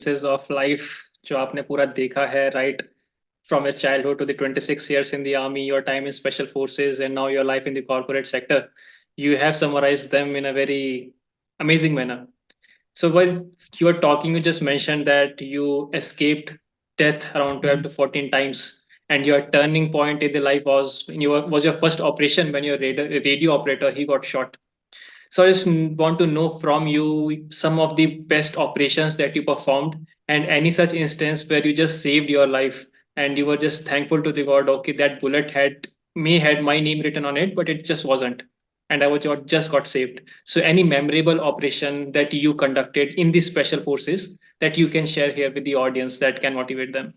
experiences of life जो आपने पूरा देखा है, right? From your childhood to the 26 years in the army, your time in special forces, and now your life in the corporate sector. You have summarized them in a very amazing manner. So while you were talking, you just mentioned that you escaped death around 12 to 14 times, and your turning point in the life was your first operation when your radio operator he got shot. So I just want to know from you some of the best operations that you performed and any such instance where you just saved your life and you were just thankful to the God, okay, that bullet may had my name written on it, but it just wasn't. And just got saved. So any memorable operation that you conducted in the special forces that you can share here with the audience that can motivate them?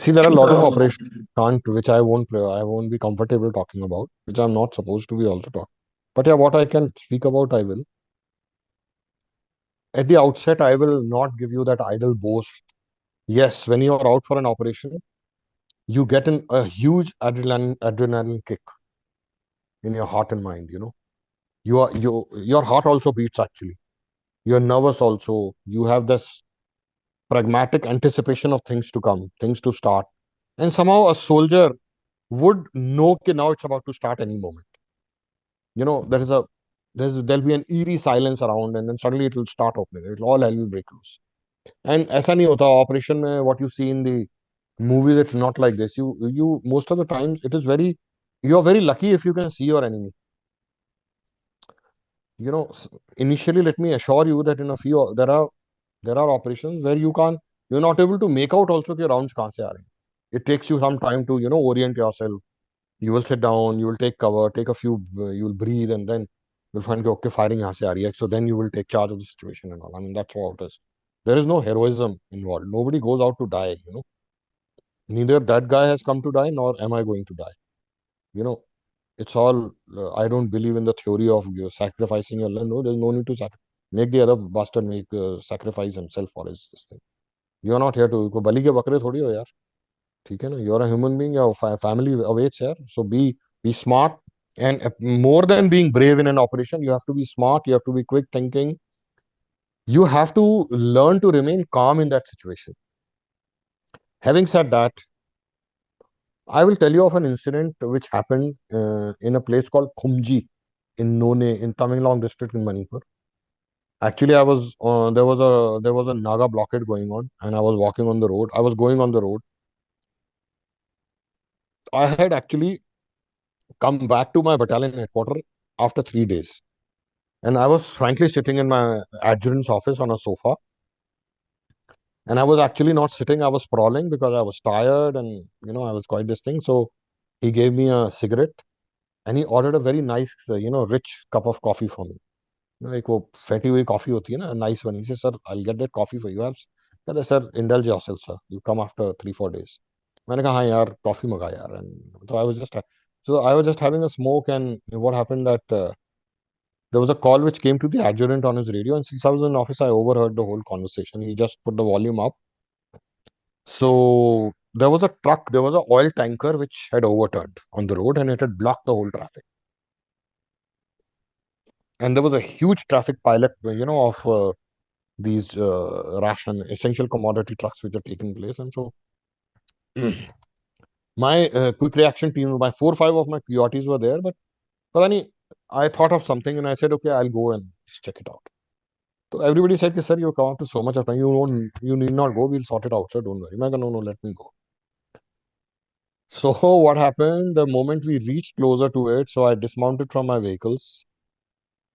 See, there are a lot of operations can't which I won't be comfortable talking about, which I'm not supposed to be also talk. But yeah, what I can speak about, I will. At the outset, I will not give you that idle boast. Yes, when you are out for an operation, you get a huge adrenaline kick in your heart and mind. Your heart also beats actually. You're nervous also. You have this pragmatic anticipation of things to come, things to start. And somehow a soldier would know that now it's about to start any moment. There'll be an eerie silence around, and then suddenly it will start opening. All hell will break loose. And ऐसा नहीं होता operation में what you see in the movies. It's not like this. You most of the times it is very. You are very lucky if you can see your enemy. Initially, let me assure you that in a few there are operations where you're not able to make out also कि rounds कहाँ से आ रहे हैं. It takes you some time to orient yourself. You will sit down, you will take cover, take a few, you will breathe, and then you'll find okay, firing यहाँ से आ रही है. So then you will take charge of the situation and all. I mean, that's how it is. There is no heroism involved. Nobody goes out to die. Neither that guy has come to die, nor am I going to die. You know, it's all. I don't believe in the theory of sacrificing your life. No, there's no need to make the other bastard make sacrifice himself for his this thing. You are not here to को बलि के बकरे थोड़ी हो यार. ठीक है ना? You are a human being. Your family awaits here. So be smart. And more than being brave in an operation, you have to be smart. You have to be quick thinking. You have to learn to remain calm in that situation. Having said that, I will tell you of an incident which happened in a place called Khumji in None in Tamenglong district in Manipur. Actually, I was there was a Naga blockade going on, and I was walking on the road. I was going on the road. I had actually come back to my battalion headquarters after 3 days, and I was frankly sitting in my adjutant's office on a sofa. And I was actually not sitting; I was sprawling because I was tired, and I was quite this thing. So he gave me a cigarette, and he ordered a very nice, rich cup of coffee for me. एक वो फेटी हुई coffee होती है ना nice one से sir I get that coffee for you आप कहते sir indulge yourself sir you come after 3-4 days. मैंने कहा हाँ यार कॉफी मंगा यार एंड तो I was just having a smoke and what happened that there was a call which came to the adjutant on his radio, and since I was in office I overheard the whole conversation. He just put the volume up. So there was a oil tanker which had overturned on the road and it had blocked the whole traffic. And there was a huge traffic pilot, of these ration essential commodity trucks which are taking place. And so my quick reaction team, my 4 or 5 of my QRTs were there, but Palani, I thought of something and I said, okay, I'll go and just check it out. So everybody said, sir, you come after so much of time, you need not go, we'll sort it out, sir, don't worry. I go, no, let me go. So what happened the moment we reached closer to it? So I dismounted from my vehicles.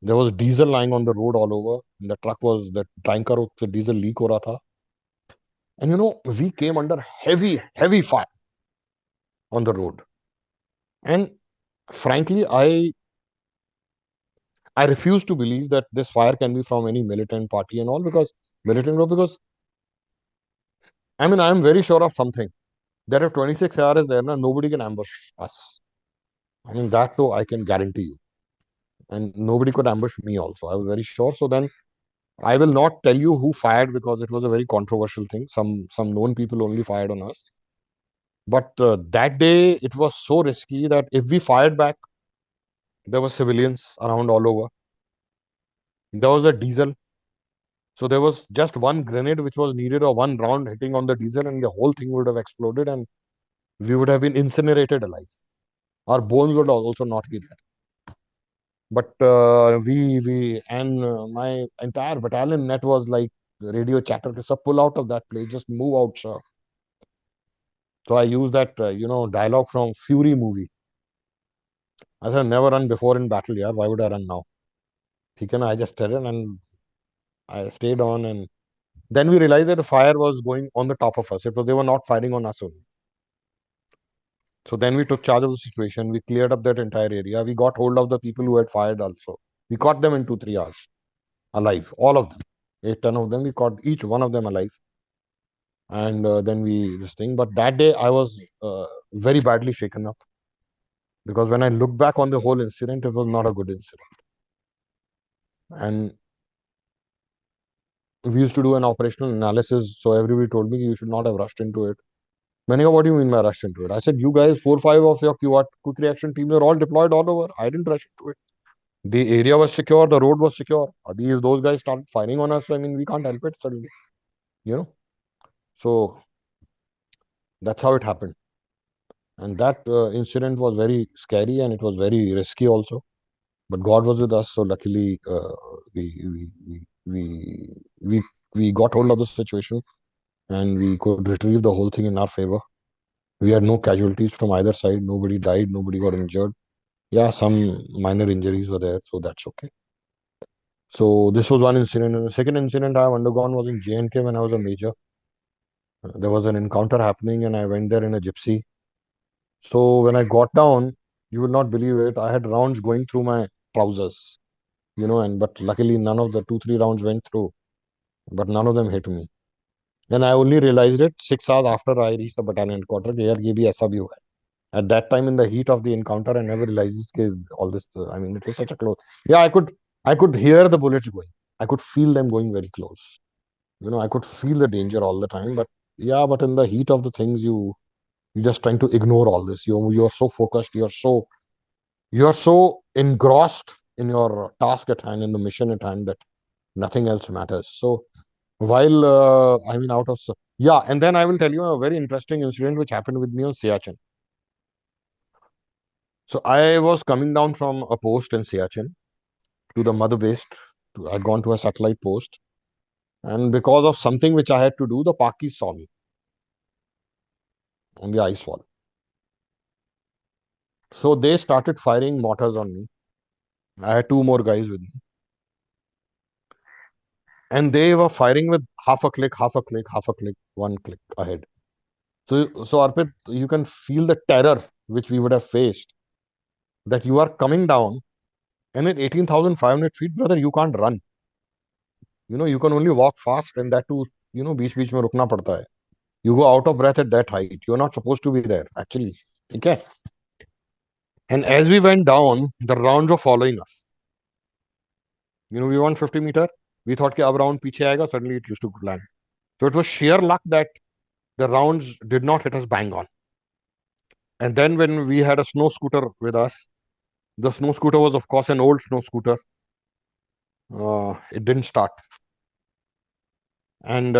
There was diesel lying on the road all over. The tanker से diesel leak हो रहा था. And we came under heavy, heavy fire on the road. And frankly, I refuse to believe that this fire can be from any militant party and all because I mean I am very sure of something. That if 26 AR is there, nobody can ambush us. I mean that though I can guarantee you. And nobody could ambush me also. I was very sure. So then I will not tell you who fired because it was a very controversial thing. Some known people only fired on us. But that day it was so risky that if we fired back, there were civilians around all over. There was a diesel. So there was just one grenade which was needed, or one round hitting on the diesel, and the whole thing would have exploded, and we would have been incinerated alive. Our bones would also not be there. But we and my entire battalion net was like radio chatter. So pull out of that place, just move out, sir. So I used that dialogue from Fury movie. I said, never run before in battle, yeah. Why would I run now? ठीक है ना? I just said it and I stayed on, and then we realized that the fire was going on the top of us. It was, they were not firing on us only. So then we took charge of the situation. We cleared up that entire area. We got hold of the people who had fired also. We caught them in 2-3 hours, alive, all of them. 8-10 of them. We caught each one of them alive. And then we this thing. But that day I was very badly shaken up, because when I look back on the whole incident, it was not a good incident. And we used to do an operational analysis. So everybody told me you should not have rushed into it. Many of, what do you mean by rushed into it? I said, you guys, 4-5 of your QRT, quick reaction teams are all deployed all over. I didn't rush into it. The area was secure, the road was secure. If those guys started firing on us, I mean, we can't help it suddenly, you know. So that's how it happened. And that incident was very scary, and it was very risky also. But God was with us, so luckily we, we we we we got hold of the situation, and we could retrieve the whole thing in our favor. We had no casualties from either side. Nobody died. Nobody got injured. Yeah, some minor injuries were there, so that's okay. So this was one incident. And the second incident I have undergone was in J&K when I was a major. There was an encounter happening, and I went there in a gypsy. So when I got down, you will not believe it, I had rounds going through my trousers, and but luckily none of the 2-3 rounds went through, but none of them hit me. Then I only realized it 6 hours after I reached the battalion headquarters. यार ये भी ऐसा भी हुआ है. At that time, in the heat of the encounter, I never realized all this. I mean, it was such a close. Yeah, I could hear the bullets going. I could feel them going very close. I could feel the danger all the time. But yeah, but in the heat of the things, you're just trying to ignore all this. You're so focused. You're so engrossed in your task at hand, in the mission at hand, that nothing else matters. So while I mean, yeah, and then I will tell you a very interesting incident which happened with me on Siachen. So I was coming down from a post in Siachen to the mother base. I'd gone to a satellite post, and because of something which I had to do, the Pakis saw me on the ice wall. So they started firing mortars on me. I had two more guys with me, and they were firing with half a click, half a click, half a click, one click ahead. So Arpit, you can feel the terror which we would have faced. That you are coming down, and at 18,500 feet, brother, you can't run. You can only walk fast, and that too, बीच बीच में रुकना पड़ता है. You go out of breath at that height. You're not supposed to be there, actually. Okay. And as we went down, the rounds were following us. We went 50 meter. We thought कि अब round पीछे आएगा. Suddenly it used to land. So it was sheer luck that the rounds did not hit us bang on. And then when we had a snow scooter with us, the snow scooter was, of course, an old snow scooter. It didn't start. And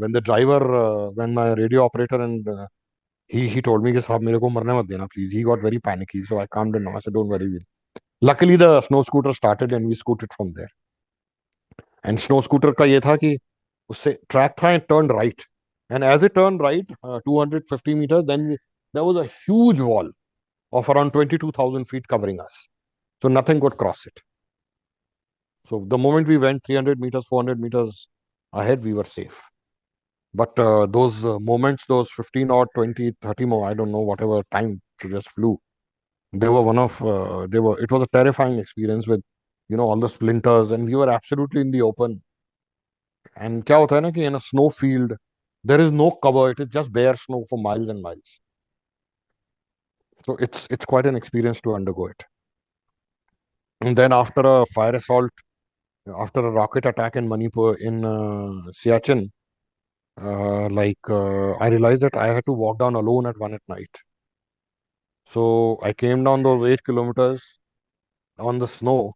when my radio operator, and he told me कि साहब मेरे को मरने मत देना, please. He got very panicky. So I calmed down. I said, don't worry. Luckily, the snow scooter started, and we scooted from there. And snow scooter का ये था कि उससे track था, and turned right. And as it turned right, 250 meters, then there was a huge wall of around 22,000 feet covering us. So nothing could cross it. So the moment we went 300 meters, 400 meters ahead, we were safe. But those moments, those 15 or 20, 30 more, I don't know, whatever time to just flew. It was a terrifying experience with, all the splinters, and we were absolutely in the open. And क्या होता है ना कि in a snow field, there is no cover. It is just bare snow for miles and miles. So it's quite an experience to undergo it. And then after a fire assault, after a rocket attack in Manipur, in Siachen, I realized that I had to walk down alone at 1 at night. So I came down those 8 kilometers on the snow,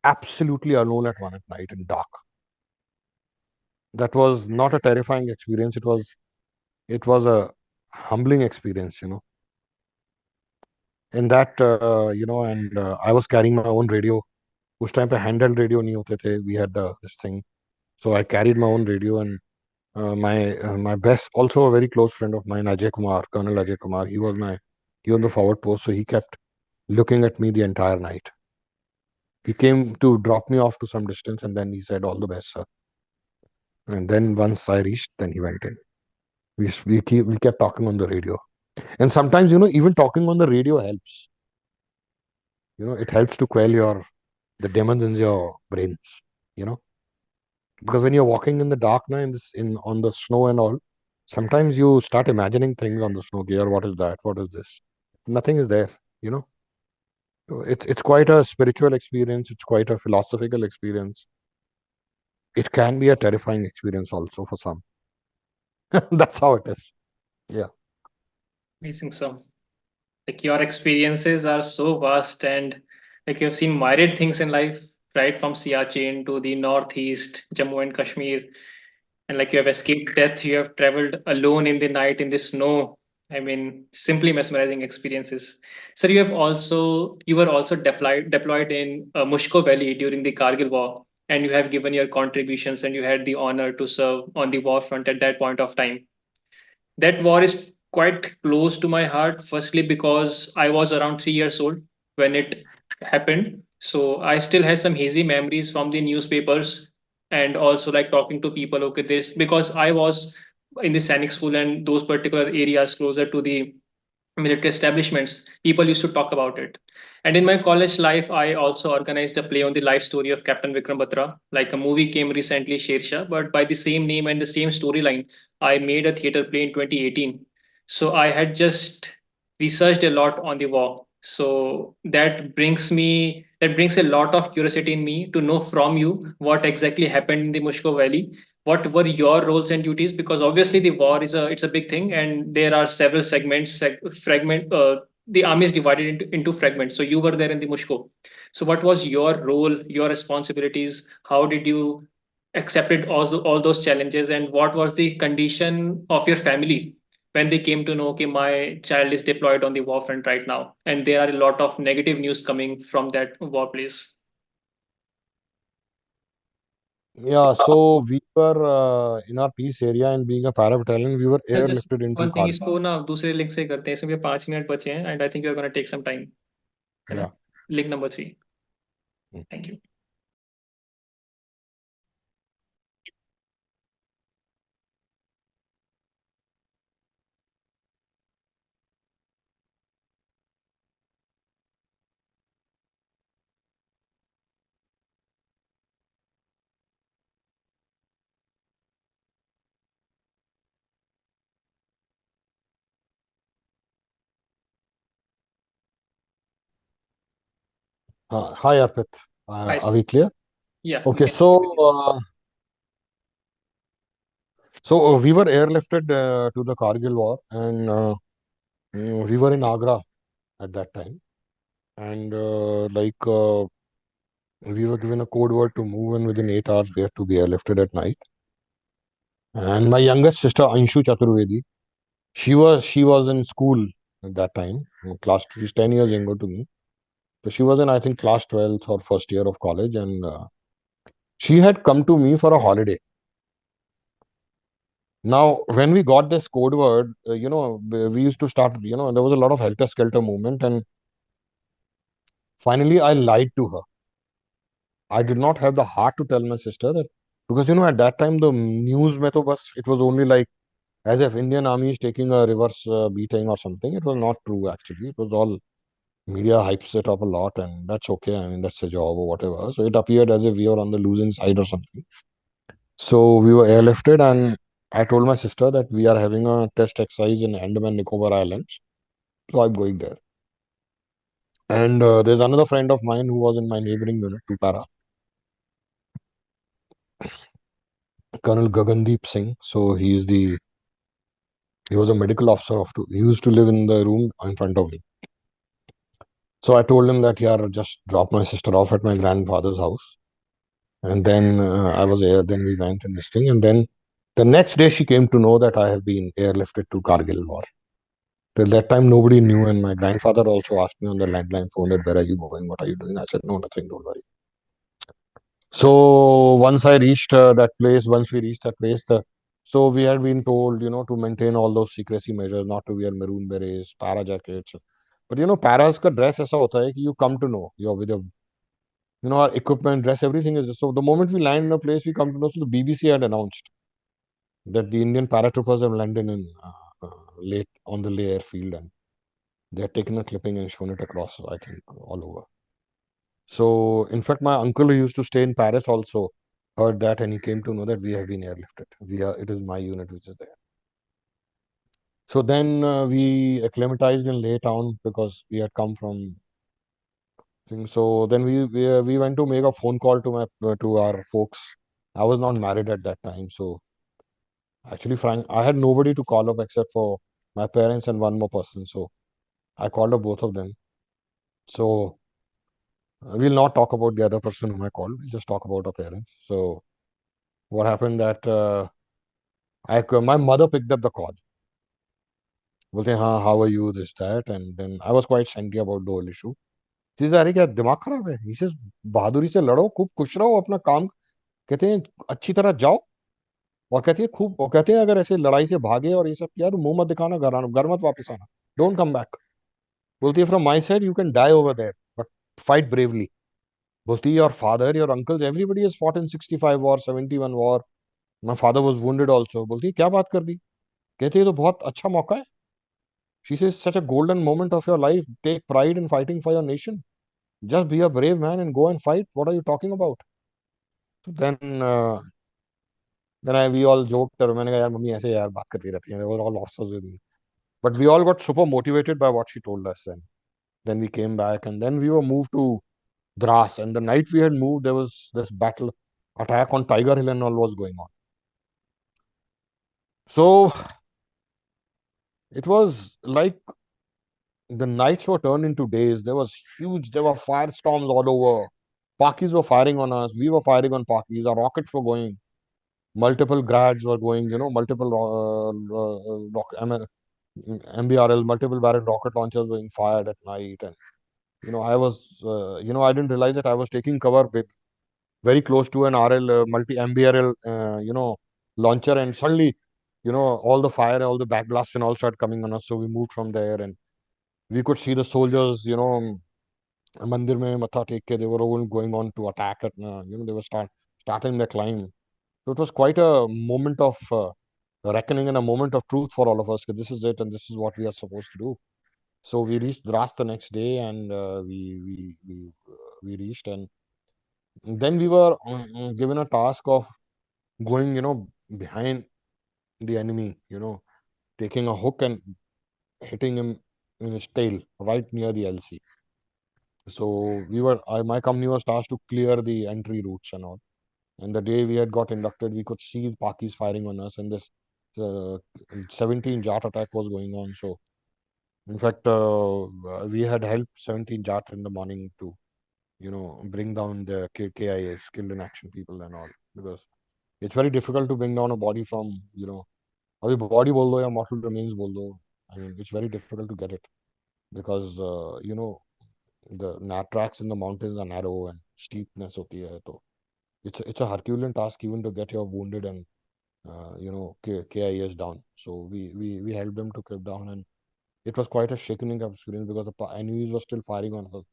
absolutely alone at 1 at night in dark. That was not a terrifying experience. It was a humbling experience, In that, and I was carrying my own radio. उस time पे handheld radio नहीं होते थे. We had this thing. So I carried my own radio, and my best, also a very close friend of mine, Ajay Kumar, Colonel Ajay Kumar. He was on the forward post, so he kept looking at me the entire night. He came to drop me off to some distance, and then he said, "All the best, sir." And then once I reached, then he went in. We kept talking on the radio, and sometimes even talking on the radio helps. It helps to quell the demons in your brains. You know, because when you're walking in the dark now in on the snow and all, sometimes you start imagining things on the snow. Gear, what is that? What is this? Nothing is there. You know, So it's quite a spiritual experience. It's quite a philosophical experience. It can be a terrifying experience also for some. That's how it is. Yeah. Amazing. So, like your experiences are so vast, and like you've seen myriad things in life, right? From Siachen to the Northeast, Jammu and Kashmir, and like you have escaped death, you have traveled alone in the night in the snow. I mean, simply mesmerizing experiences. So you were also deployed in Mushko Valley during the Kargil War, and you have given your contributions, and you had the honor to serve on the war front at that point of time. That war is quite close to my heart. Firstly, because I was around 3 years old when it happened. So I still have some hazy memories from the newspapers and also like talking to people. Okay, this because I was in the Sainik school and those particular areas closer to the military establishments, people used to talk about it. And in my college life, I also organized a play on the life story of Captain Vikram Batra. Like a movie came recently, Shersha, but by the same name and the same storyline, I made a theater play in 2018. So I had just researched a lot on the war. So that brings a lot of curiosity in me to know from you what exactly happened in the Mushko Valley, what were your roles and duties, because obviously the war is a big thing and there are several segments fragment the army is divided into fragments, so you were there in the Mushko. So what was your role, your responsibilities, how did you accepted all those challenges, and what was the condition of your family when they came to know, okay, my child is deployed on the war front right now and there are a lot of negative news coming from that war place. Yeah. So we were in our peace area, and being a para battalion, we were Just airlifted into one thing, Kargil. इसको ना दूसरे link से करते हैं, इसमें भी 5 minute बचे हैं and I think you are gonna take some time, है ना? Yeah. Link number 3। Mm. Thank you. Hi, Arpit. Hi Are sir. we clear? Yeah we Okay. Can hear you clearly। So we were airlifted to the Kargil war, and we were in Agra at that time, and we were given a code word to move, and within 8 hours we had to be airlifted at night. And my youngest sister Anshu Chaturvedi, she was in school at that time, class. She's 10 years younger to me, so she was in, I think, class 12th or first year of college, and she had come to me for a holiday. Now, when we got this code word, we used to start. There was a lot of helter skelter movement, and finally, I lied to her. I did not have the heart to tell my sister that, because at that time the news mein to bas, it was only like as if Indian army is taking a reverse beating or something. It was not true actually. It was all media hypes it up a lot, and that's okay. I mean, that's a job or whatever. So it appeared as if we were on the losing side or something. So we were airlifted, and I told my sister that we are having a test exercise in Andaman Nicobar Islands. So I'm going there. And there's another friend of mine who was in my neighboring unit, Tupara, Colonel Gagandeep Singh. So he was a medical officer he used to live in the room in front of me. So I told him that, yeah, just drop my sister off at my grandfather's house. And then I was there. Then we went in this thing. And then the next day she came to know that I have been airlifted to Kargil war. Till that time, nobody knew. And my grandfather also asked me on the landline phone that, where are you going? What are you doing? I said, no, nothing, don't worry. So once I reached that place, once we reached that place, so we had been told, to maintain all those secrecy measures, not to wear maroon berets, para jackets. But paras का dress ऐसा होता है कि you come to know, you're with your, our equipment, dress, everything is. So the moment we land in a place, we come to know. So the BBC had announced that the Indian paratroopers have landed in late on the Leh airfield, and they had taken a clipping and shown it across, I think, all over. So, in fact, my uncle who used to stay in Paris also heard that, and he came to know that we have been airlifted. It is my unit which is there. So then we acclimatized in Leh town because we had come from things. So then we went to make a phone call to my to our folks. I was not married at that time, so actually, Frank, I had nobody to call up except for my parents and one more person. So I called up both of them. So we'll not talk about the other person whom I called. We'll just talk about our parents. So what happened that my mother picked up the call. बोलते हैं हाँ how are you this that, and then I was quite angry about the whole issue. She says अरे क्या दिमाग खराब है? He says बहादुरी से लड़ो, खूब खुश रहो, अपना काम कहते हैं अच्छी तरह जाओ, और कहती है खूब, और कहते हैं अगर ऐसे लड़ाई से भागे और ये सब किया तो मुंह मत दिखाना, घर मत वापस आना, डोंट कम बैक. बोलती है from my side you can die over there but fight bravely. बोलती है your father, your uncles, everybody has fought in 65 war, 71 war. My father was wounded also. बोलती है क्या बात कर दी? कहती है तो बहुत अच्छा मौका है. She says, such a golden moment of your life. Take pride in fighting for your nation. Just be a brave man and go and fight. What are you talking about? So then we all joked. और मैंने कहा यार mummy ऐसे यार बात करती रहती हैं. They were all officers with me. But we all got super motivated by what she told us. And then we came back, and then we were moved to Dras. And the night we had moved, there was this battle attack on Tiger Hill and all was going on. So it was like the nights were turned into days. There were firestorms all over. Pakis were firing on us. We were firing on Pakis. Our rockets were going. Multiple grads were going. Multiple MBRL, multiple barrel rocket launchers being fired at night. And I was, I didn't realize that I was taking cover with very close to an RL multi MBRL, launcher, and suddenly, all the fire, all the backblasts, and all started coming on us. So we moved from there, and we could see the soldiers, मंदिर में मत्था take के they were all going on to attack it. They were starting their climb. So it was quite a moment of reckoning and a moment of truth for all of us. This is it, and this is what we are supposed to do. So we reached Dras the next day, and we reached, and then we were given a task of going, behind the enemy, taking a hook and hitting him in his tail right near the LC. So my company was tasked to clear the entry routes and all. And the day we had got inducted, we could see Pakis firing on us, and this uh, 17 Jat attack was going on. So, in fact, we had helped 17 Jat in the morning to, bring down the KIA, skilled in action people and all, because it's very difficult to bring down a body from, अभी body बोल दो या mortal remains बोल दो. I mean, it's very difficult to get it because, the tracks in the mountains are narrow and steepness होती है, तो it's a Herculean task even to get your wounded and KIAs down. So we helped them to keep down, and it was quite a shaking experience because the enemies were still firing on us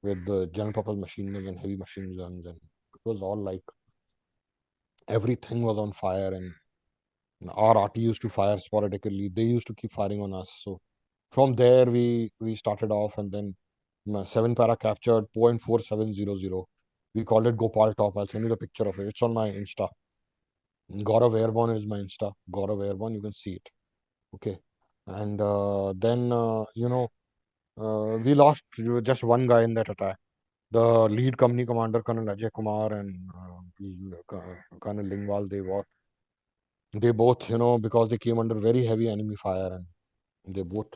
with the general purpose machine guns and heavy machine guns, and it was all like everything was on fire, and our RT used to fire sporadically. They used to keep firing on us. So from there we started off, and then 7 para captured 0.4700. We called it Gopal Top. I'll send you the picture of it. It's on my Insta. Gaurav Airborne is my Insta. Gaurav Airborne, you can see it. Okay. And then, we lost just one guy in that attack. The lead company commander, Colonel Ajay Kumar, and Colonel Lingwal, they both, because they came under very heavy enemy fire, and they both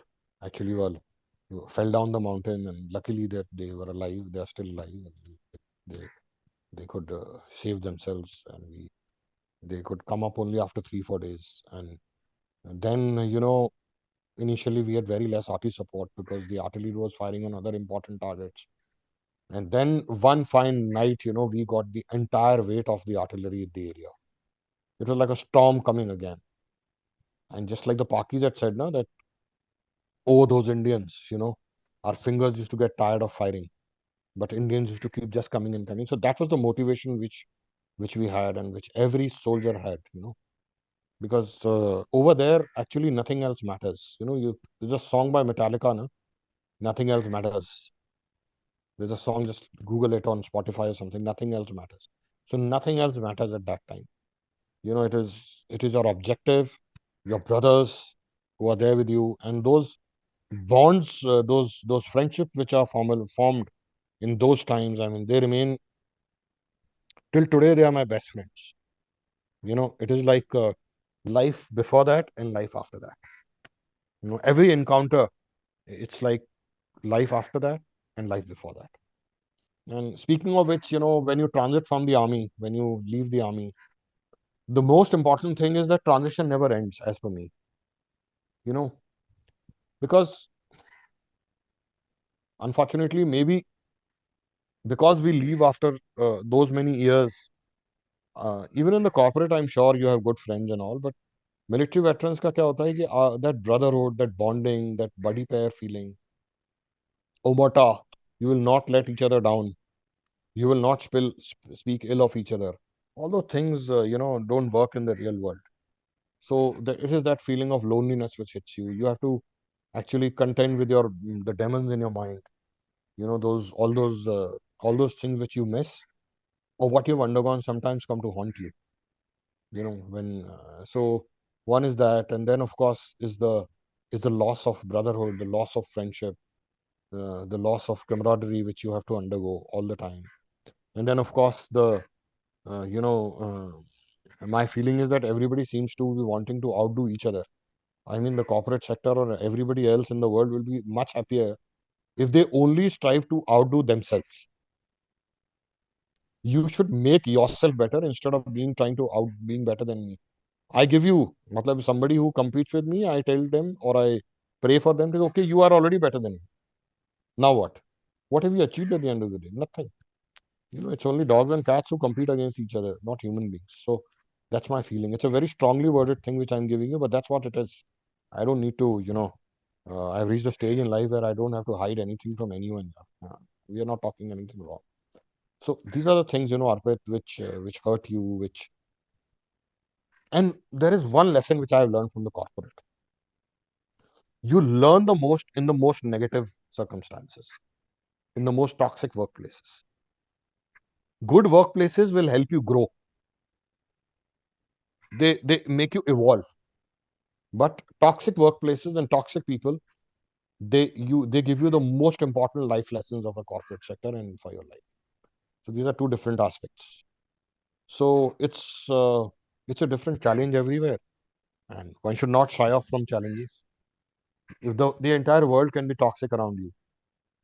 actually were fell down the mountain, and luckily that they were alive. They are still alive. And they they could save themselves, and they could come up only after 3 4 days. And then initially we had very less artillery support because the artillery was firing on other important targets. And then one fine night, we got the entire weight of the artillery in the area. It was like a storm coming again. And just like the Pakis had said, now that, oh, those Indians, our fingers used to get tired of firing, but Indians used to keep just coming and coming. So that was the motivation which we had and which every soldier had, because over there, actually, nothing else matters. There's a song by Metallica, no? Nothing else matters. There's a song, just Google it on Spotify or something. Nothing else matters. So nothing else matters at that time. It is your objective, your brothers who are there with you, and those bonds, those friendships which are formed in those times. I mean, they remain till today. They are my best friends. It is like life before that and life after that. Every encounter, it's like life after that and life before that. And speaking of which, when you transit from the army, when you leave the army, the most important thing is that transition never ends, as per me. You know, because unfortunately, maybe because we leave after those many years, even in the corporate, I'm sure you have good friends and all, but military veterans का क्या होता है कि that brotherhood, that bonding, that buddy pair feeling, omota, you will not let each other down. You will not speak ill of each other. All those things, don't work in the real world. So it is that feeling of loneliness which hits you. You have to actually contend with the demons in your mind. All those things which you miss or what you've undergone sometimes come to haunt you. When so one is that, and then of course is the loss of brotherhood, the loss of friendship, the loss of camaraderie which you have to undergo all the time. And then of course the uh, you know my feeling is that everybody seems to be wanting to outdo each other. I mean, the corporate sector or everybody else in the world will be much happier if they only strive to outdo themselves. You should make yourself better instead of being better than me. I give you, matlab, somebody who competes with me, I tell them or I pray for them to, okay, you are already better than me. Now what? What have you achieved at the end of the day? Nothing. It's only dogs and cats who compete against each other, not human beings. So that's my feeling. It's a very strongly worded thing which I'm giving you, but that's what it is. I don't need to, I've reached a stage in life where I don't have to hide anything from anyone. We are not talking anything wrong. So these are the things, Arpit, which hurt you, and there is one lesson which I've learned from the corporate. You learn the most in the most negative circumstances, in the most toxic workplaces. Good workplaces will help you grow. They make you evolve. But toxic workplaces and toxic people, they give you the most important life lessons of a corporate sector and for your life. So these are two different aspects. So it's a different challenge everywhere, and one should not shy off from challenges. If the entire world can be toxic around you,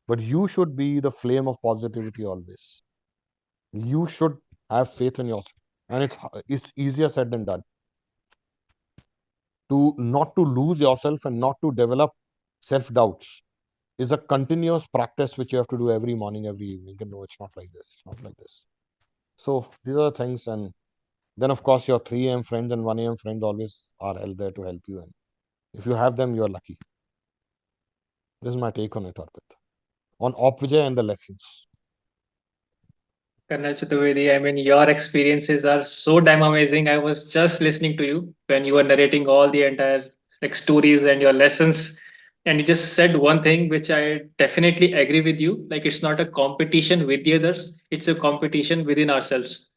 but you should be the flame of positivity always. You should have faith in yourself, and it's easier said than done to not to lose yourself and not to develop self doubts is a continuous practice which you have to do every morning, every evening. And no, it's not like this. It's not like this. So these are the things, and then of course your 3 a.m. friends and 1 a.m. friends always are there to help you. And if you have them, you are lucky. This is my take on it, Arpit. On Opvijay and the lessons. Colonel Chaturvedi, I mean, your experiences are so damn amazing. I was just listening to you when you were narrating all the entire like stories and your lessons, and you just said one thing which I definitely agree with you. Like, it's not a competition with the others; it's a competition within ourselves.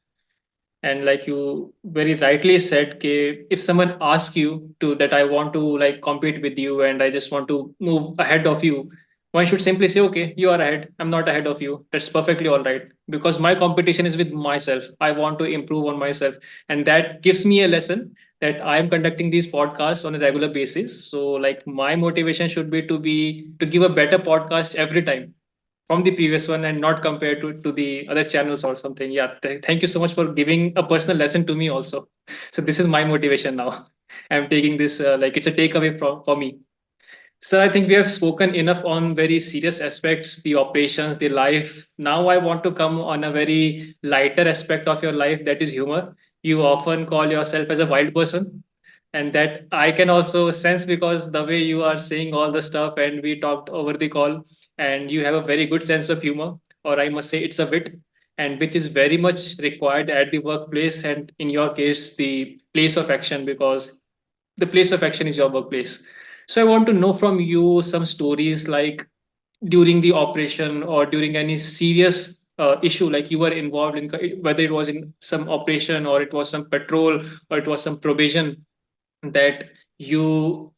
And like you very rightly said, कि if someone asks you to that I want to like compete with you and I just want to move ahead of you, one should simply say, okay, you are ahead, I'm not ahead of you. That's perfectly all right, because my competition is with myself. I want to improve on myself, and that gives me a lesson that I'm conducting these podcasts on a regular basis. So like my motivation should be to give a better podcast every time from the previous one and not compared to the other channels or something. Yeah, thank you so much for giving a personal lesson to me also. So this is my motivation now. I'm taking this like it's a takeaway from for me. So I think we have spoken enough on very serious aspects, the operations, the life. Now I want to come on a very lighter aspect of your life, that is humor. You often call yourself as a wild person, and that I can also sense because the way you are saying all the stuff and we talked over the call, and you have a very good sense of humor, or I must say it's a wit, and which is very much required at the workplace and in your case the place of action, because the place of action is your workplace. So I want to know from you some stories like during the operation or during any serious issue, like you were involved in, whether it was in some operation or it was some patrol or it was some probation, that you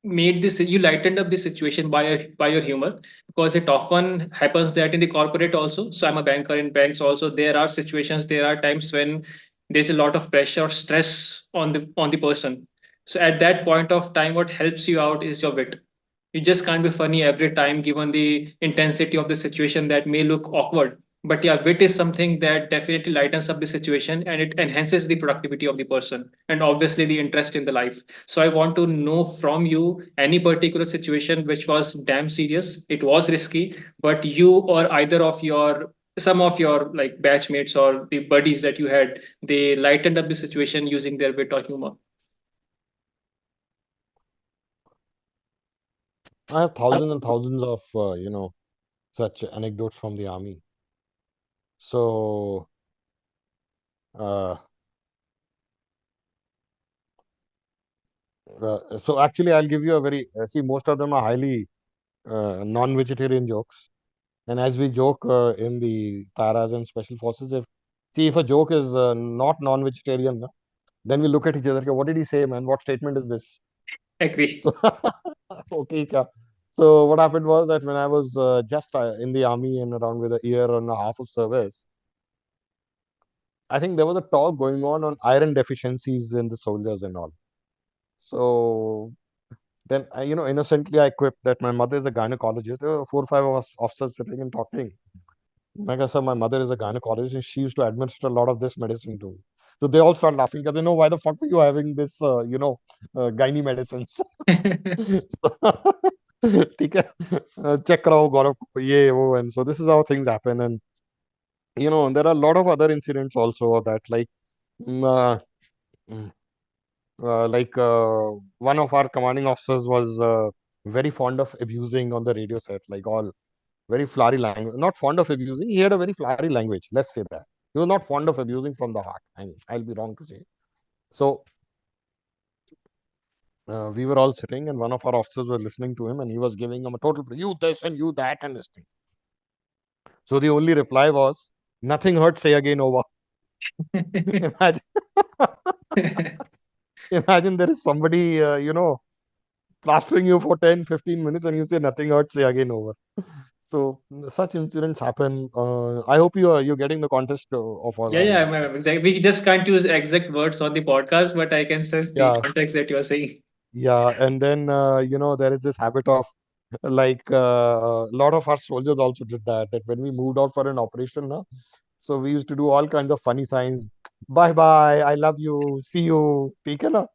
made this, you lightened up the situation by your humor, because it often happens that in the corporate also. So I'm a banker in banks also, there are situations, there are times when there's a lot of pressure or stress on the person. So at that point of time, what helps you out is your wit. You just can't be funny every time given the intensity of the situation that may look awkward. But yeah, wit is something that definitely lightens up the situation and it enhances the productivity of the person and obviously the interest in the life. So I want to know from you any particular situation which was damn serious, it was risky, but you or either of your some of your like batchmates or the buddies that you had, they lightened up the situation using their wit or humor. I have thousands and thousands of such anecdotes from the army. So uh, so actually, I'll give you a very see. Most of them are highly non-vegetarian jokes, and as we joke in the paras and special forces, if a joke is not non-vegetarian, no, then we look at each other. "Okay, what did he say, man? What statement is this?" Agree. Okay, kya? So what happened was that when I was just in the army and around with a year and a half of service, I think there was a talk going on iron deficiencies in the soldiers and all. So then, innocently I quipped that my mother is a gynecologist. There were 4 or 5 of us officers sitting and talking. Like I said, my mother is a gynecologist and she used to administer a lot of this medicine too. So they all start laughing because they know why the fuck were you having this, gynae medicines. ठीक है check कराओ गौरव को ये वो and so this is how things happen and there are a lot of other incidents also of that mm, uh, mm, one of our commanding officers was very fond of abusing on the radio set, like all very flowery language. Not fond of abusing, he had a very flowery language. Let's say that he was not fond of abusing from the heart. I mean, I'll be wrong to say. So we were all sitting, and one of our officers was listening to him, and he was giving him a total you this and you that and this thing. So the only reply was, "Nothing hurts. Say again over." Imagine, imagine there is somebody plastering you for 10, 15 minutes and you say nothing hurts, say again over. So such incidents happen. I hope you're getting the context of all Yeah, I'm yeah, just saying. exactly. We just can't use exact words on the podcast, but I can sense the Yeah, context that you're saying. yeah. And then there is this habit of like a lot of our soldiers also did that when we moved out for an operation, na, so we used to do all kinds of funny signs. Bye bye, I love you, see you. ठीक है ना?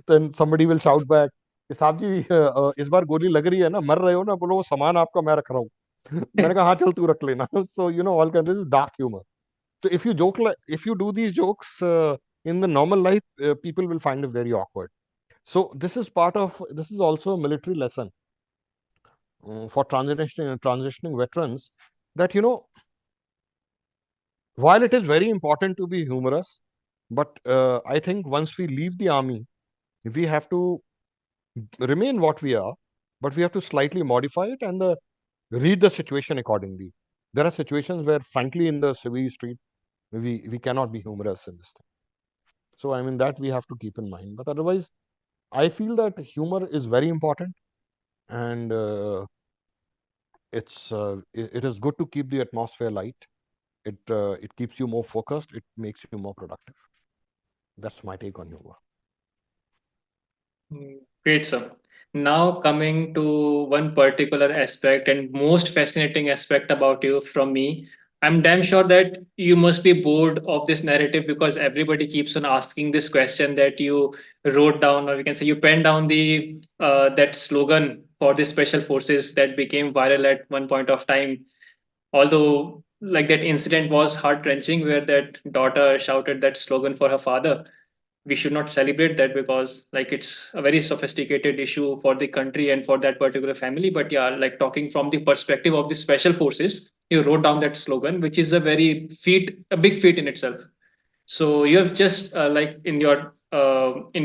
Then somebody will shout back, कि साहब जी इस बार गोली लग रही है ना, मर रहे हो ना, बोलो वो सामान आपका मैं रख रहा हूँ. मैंने कहा हाँ चल तू रख लेना. So all kinds, this is dark humor. So if you do these jokes in the normal life, people will find it very awkward. So this is also a military lesson for transitioning veterans, that while it is very important to be humorous, but I think once we leave the army, we have to remain what we are, but we have to slightly modify it and read the situation accordingly. There are situations where, frankly, in the civil street, we cannot be humorous in this thing. So, I mean, that we have to keep in mind. But otherwise, I feel that humor is very important, and it is good to keep the atmosphere light. It keeps you more focused. It makes you more productive. That's my take on humor. Great, sir. Now coming to one particular aspect and most fascinating aspect about you from me, I'm damn sure that you must be bored of this narrative because everybody keeps on asking this question that you wrote down, or we can say you penned down the that slogan for the special forces that became viral at one point of time. Although, like that incident was heart wrenching, where that daughter shouted that slogan for her father, we should not celebrate that because like it's a very sophisticated issue for the country and for that particular family. But yeah, like talking from the perspective of the special forces, you wrote down that slogan, which is a big feat in itself. So you have just like in your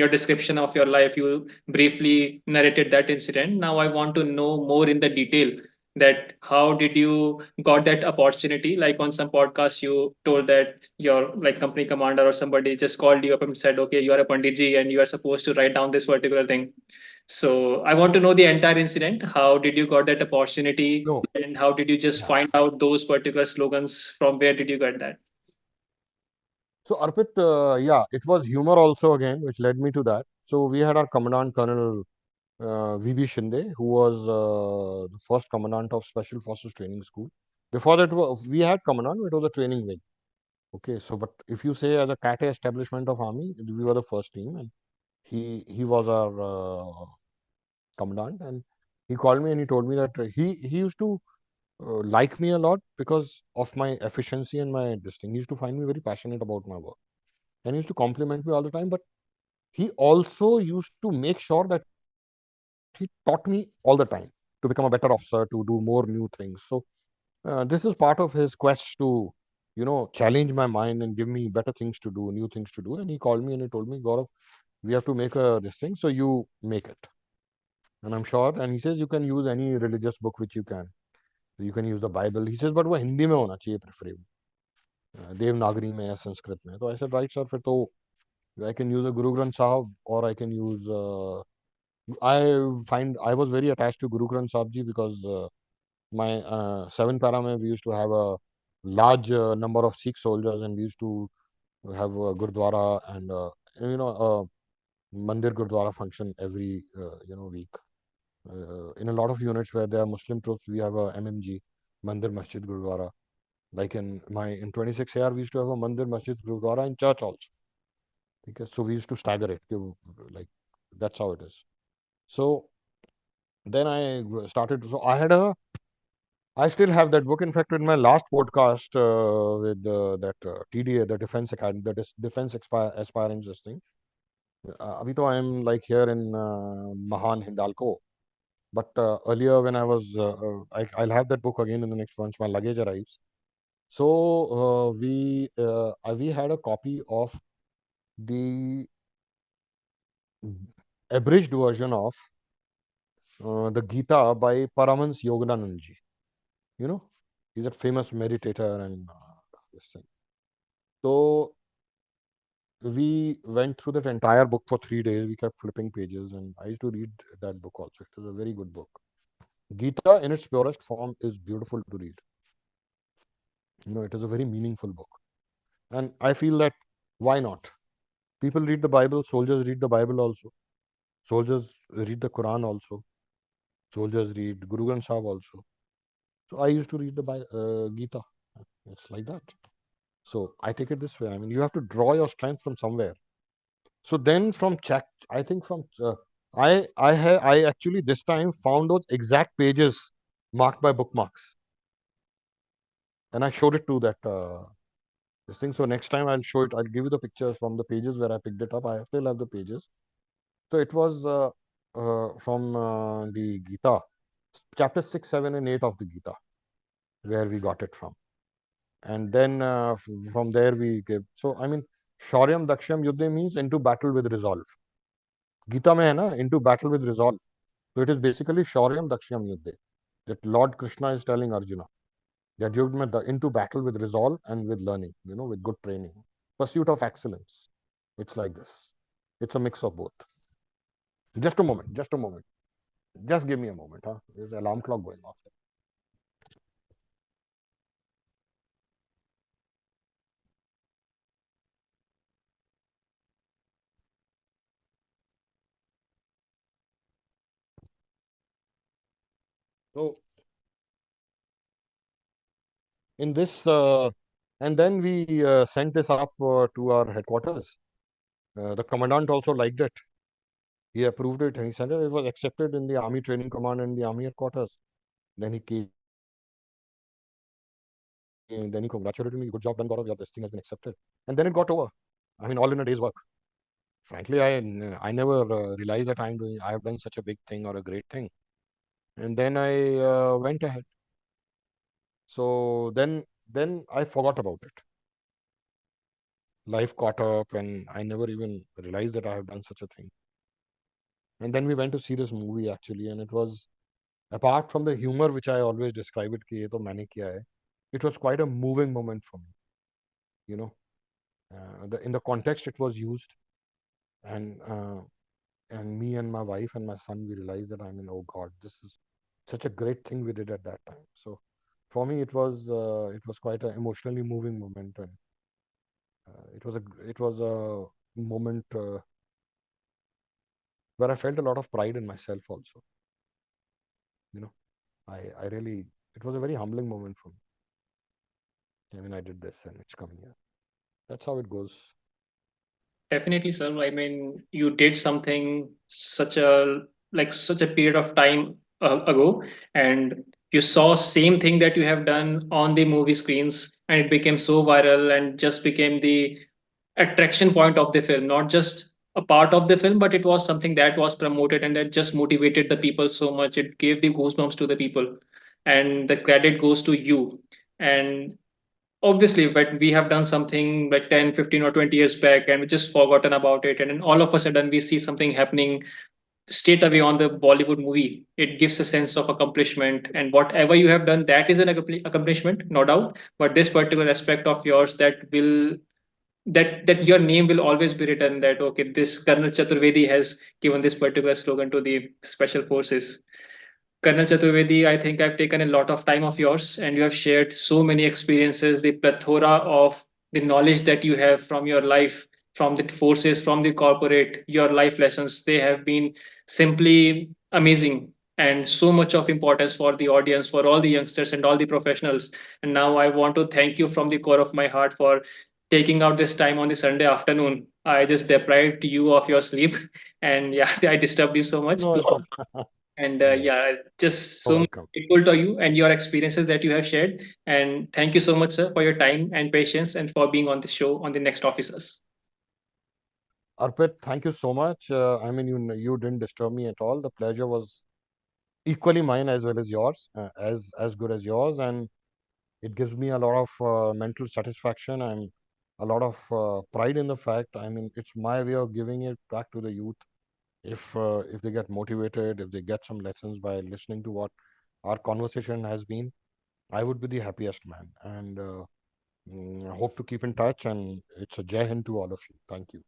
description of your life, you briefly narrated that incident. Now I want to know more in the detail that how did you got that opportunity? Like on some podcast, you told that your like company commander or somebody just called you up and said, "Okay, you are a panditji and you are supposed to write down this particular thing." So I want to know the entire incident. How did you got that opportunity, No, and how did you just yeah. find out those particular slogans? From where did you get that? So Arpit, yeah, it was humor also again, which led me to that. So we had our Commandant Colonel VB Shinde, who was the first Commandant of Special Forces Training School. Before that, we had Commandant, it was a training wing. Okay, so but if you say as a CAT establishment of Army, we were the first team, and he was our Commandant, and he called me and he told me that he used to like me a lot because of my efficiency and my this thing. He used to find me very passionate about my work, and he used to compliment me all the time. But he also used to make sure that he taught me all the time to become a better officer, to do more new things. So this is part of his quest to, challenge my mind and give me better things to do, new things to do. And he called me and he told me, Gaurav, we have to make this thing, so you make it. And I'm sure. And he says you can use any religious book which you can. So you can use the Bible. He says, but वो हिंदी में होना चाहिए preferably. Devanagari में या संस्कृत में. So I said, right, sir. फिर तो I can use a Guru Granth Sahib, or I can use. I was very attached to Guru Granth Sahib Ji because my seven para mein we used to have a large number of Sikh soldiers, and we used to have a Gurdwara and a Mandir Gurdwara function every week. In a lot of units where there are Muslim troops, we have a MMG, Mandir Masjid Gurdwara. Like in 26 AR, we used to have a Mandir Masjid Gurdwara in church also. Okay, so we used to stagger it. Like that's how it is. So then I started. So I still have that book. In fact, in my last podcast with that TDA, the Defense Academy, the Defense Aspirants, this thing. Abhi to I am like here in Mahan Hindalco. But earlier, when I was, I'll have that book again in the next once my luggage arrives. So we had a copy of the abridged version of the Gita by Paramhans Yogananand ji. You know, he's a famous meditator and this thing. So we went through that entire book for 3 days. We kept flipping pages, and I used to read that book also. It was a very good book. Gita, in its purest form, is beautiful to read. It is a very meaningful book, and I feel that why not? People read the Bible. Soldiers read the Bible also. Soldiers read the Quran also. Soldiers read Guru Granth Sahib also. So I used to read the Gita. It's like that. So I take it this way. I mean, you have to draw your strength from somewhere. So then from check, I think from I actually this time found those exact pages marked by bookmarks, and I showed it to that this thing. So next time I'll show it. I'll give you the pictures from the pages where I picked it up. I still have the pages. So it was from the Gita, chapter 6, 7, and 8 of the Gita, where we got it from. And then from there we gave. So I mean, Shauryam Dakshyam Yuddhe means into battle with resolve. Gita mein hai na, into battle with resolve. So it is basically Shauryam Dakshyam Yuddhe. That Lord Krishna is telling Arjuna that you into battle with resolve and with learning, with good training. Pursuit of excellence. It's like this. It's a mix of both. Just a moment. Just a moment. Just give me a moment. Huh? There's an alarm clock going off. So in this, and then we sent this up to our headquarters. The commandant also liked it. He approved it and he said it was accepted in the Army Training Command and the Army headquarters. Then he came, and then he congratulated me. Good job done, Gaurav. Your this thing has been accepted. And then it got over. I mean, all in a day's work. Frankly, I never realized that I have done such a big thing or a great thing. And then I went ahead. So then I forgot about it. Life caught up, and I never even realized that I have done such a thing. And then we went to see this movie actually, and it was, apart from the humor which I always describe it कि ये तो मैंने किया है, it was quite a moving moment for me. You know, in the context it was used, and me and my wife and my son, we realized that, I mean, oh God, this is such a great thing we did at that time. So for me, it was quite an emotionally moving moment, and it was a moment where I felt a lot of pride in myself also. You know, I really, it was a very humbling moment for me. I mean, I did this and it's coming here. That's how it goes. Definitely, sir. I mean, you did something such a period of time ago, and you saw same thing that you have done on the movie screens, and it became so viral and just became the attraction point of the film, not just a part of the film, but it was something that was promoted and that just motivated the people so much. It gave the goosebumps to the people, and the credit goes to you. And obviously, but we have done something like 10, 15, or 20 years back and we just forgotten about it, and then all of a sudden we see something happening straight away on the Bollywood movie. It gives a sense of accomplishment, and whatever you have done, that is an accomplishment, no doubt. But this particular aspect of yours, that your name will always be written, that okay, this Colonel Chaturvedi has given this particular slogan to the special forces. Colonel Chaturvedi, I think I've taken a lot of time of yours, and you have shared so many experiences, the plethora of the knowledge that you have from your life, from the forces, from the corporate, your life lessons. They have been simply amazing and so much of importance for the audience, for all the youngsters and all the professionals. And now I want to thank you from the core of my heart for taking out this time on the Sunday afternoon. I just deprived you of your sleep, and yeah, I disturbed you so much. No, it's okay. And No, yeah, just you're so welcome. grateful to you and your experiences that you have shared. And thank you so much, sir, for your time and patience and for being on the show on the Next Officers. Arpit, thank you so much. I mean, you didn't disturb me at all. The pleasure was equally mine as well as yours, as good as yours, and it gives me a lot of mental satisfaction and a lot of pride in the fact. I mean, it's my way of giving it back to the youth. If they get motivated, if they get some lessons by listening to what our conversation has been, I would be the happiest man. And I hope to keep in touch. And it's a Jai Hind to all of you. Thank you.